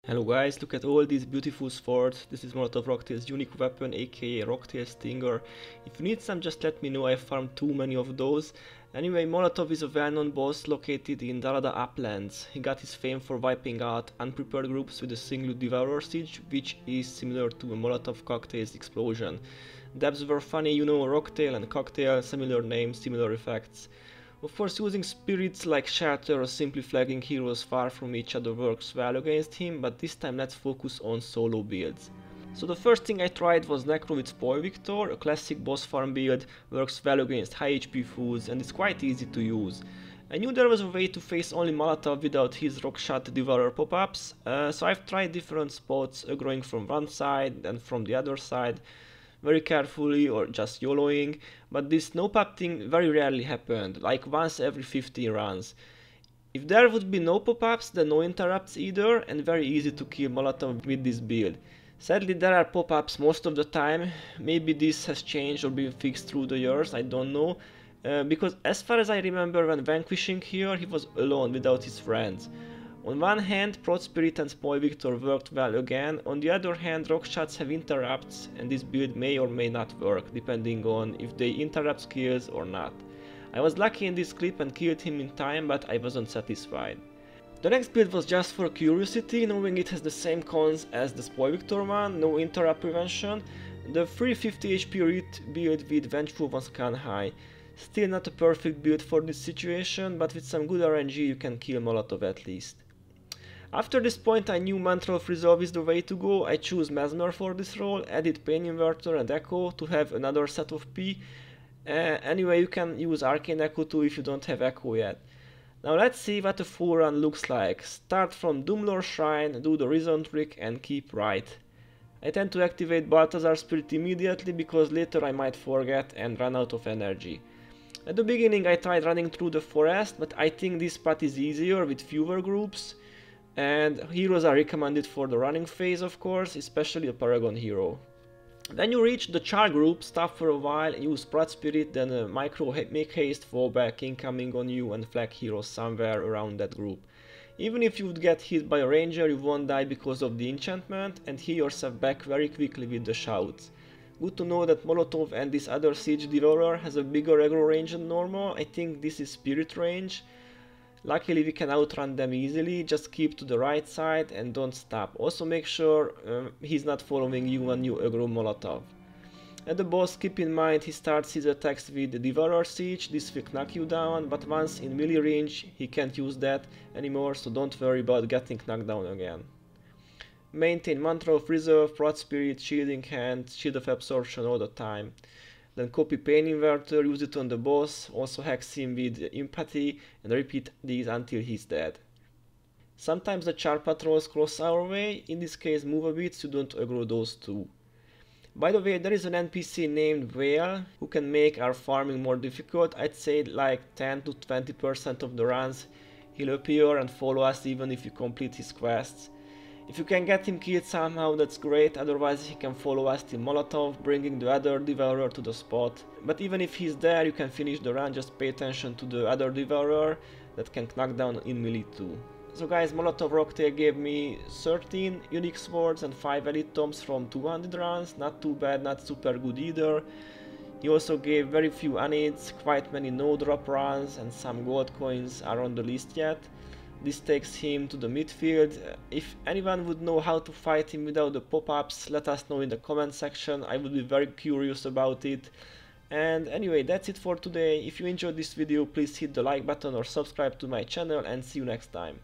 Hello guys, look at all these beautiful swords. This is Molotov Rocktail's unique weapon, aka Rocktail Stinger. If you need some, just let me know, I farmed too many of those. Anyway, Molotov is a well-known boss located in Darada Uplands. He got his fame for wiping out unprepared groups with a single Devourer siege, which is similar to a Molotov cocktail's explosion. Debs were funny, you know, Rocktail and Cocktail, similar names, similar effects. Of course, using spirits like Shelter or simply flagging heroes far from each other works well against him, but this time let's focus on solo builds. So the first thing I tried was Necro with Spoil Victor, a classic boss farm build, works well against high HP foods and it's quite easy to use. I knew there was a way to face only Molotov without his Rockshot Devourer pop-ups, so I've tried different spots, growing from one side and from the other side, very carefully or just YOLOing, but this no pop thing very rarely happened, like once every 15 runs. If there would be no pop-ups, then no interrupts either, and very easy to kill Molotov with this build. Sadly there are pop-ups most of the time, maybe this has changed or been fixed through the years, I don't know, because as far as I remember when vanquishing here, he was alone without his friends. On one hand, Prot Spirit and Spoil Victor worked well again, on the other hand rock shots have interrupts and this build may or may not work, depending on if they interrupt skills or not. I was lucky in this clip and killed him in time, but I wasn't satisfied. The next build was just for curiosity, knowing it has the same cons as the Spoil Victor one, no interrupt prevention. The 350 HP Rit build with Vengeful was kinda high. Still not a perfect build for this situation, but with some good RNG you can kill Molotov at least. After this point I knew Mantra of Resolve is the way to go. I choose Mesmer for this role, added Pain Inverter and Echo to have another set of P. Anyway, you can use Arcane Echo too if you don't have Echo yet. Now let's see what a full run looks like. Start from Doomlord Shrine, do the Risen trick and keep right. I tend to activate Balthazar Spirit immediately because later I might forget and run out of energy. At the beginning I tried running through the forest, but I think this path is easier with fewer groups. And heroes are recommended for the running phase, of course, especially a Paragon hero. When you reach the char group, stop for a while, use Prot Spirit, then a micro make haste fallback incoming on you and flag heroes somewhere around that group. Even if you would get hit by a ranger, you won't die because of the enchantment and heal yourself back very quickly with the shouts. Good to know that Molotov and this other siege devourer has a bigger aggro range than normal. I think this is spirit range. Luckily we can outrun them easily, just keep to the right side and don't stop. Also make sure he's not following you when you aggro Molotov. At the boss, keep in mind he starts his attacks with the Devourer Siege, this will knock you down, but once in melee range he can't use that anymore, so don't worry about getting knocked down again. Maintain Mantra of Reserve, Prot Spirit, Shielding Hand, Shield of Absorption all the time. Then copy Pain Inverter, use it on the boss, also hex him with Empathy and repeat these until he's dead. Sometimes the char patrols cross our way, in this case move a bit so don't aggro those two. By the way, there is an NPC named Whale who can make our farming more difficult. I'd say like 10 to 20% of the runs he'll appear and follow us even if you complete his quests. If you can get him killed somehow, that's great, otherwise he can follow us till Molotov, bringing the other Devourer to the spot. But even if he's there, you can finish the run, just pay attention to the other Devourer that can knock down in melee too. So guys, Molotov Rocktail gave me 13 unique swords and 5 elite tomes from 200 runs, not too bad, not super good either. He also gave very few units, quite many no drop runs and some gold coins are on the list yet. This takes him to the midfield. If anyone would know how to fight him without the pop-ups, let us know in the comment section, I would be very curious about it. And anyway, that's it for today. If you enjoyed this video, please hit the like button or subscribe to my channel and see you next time.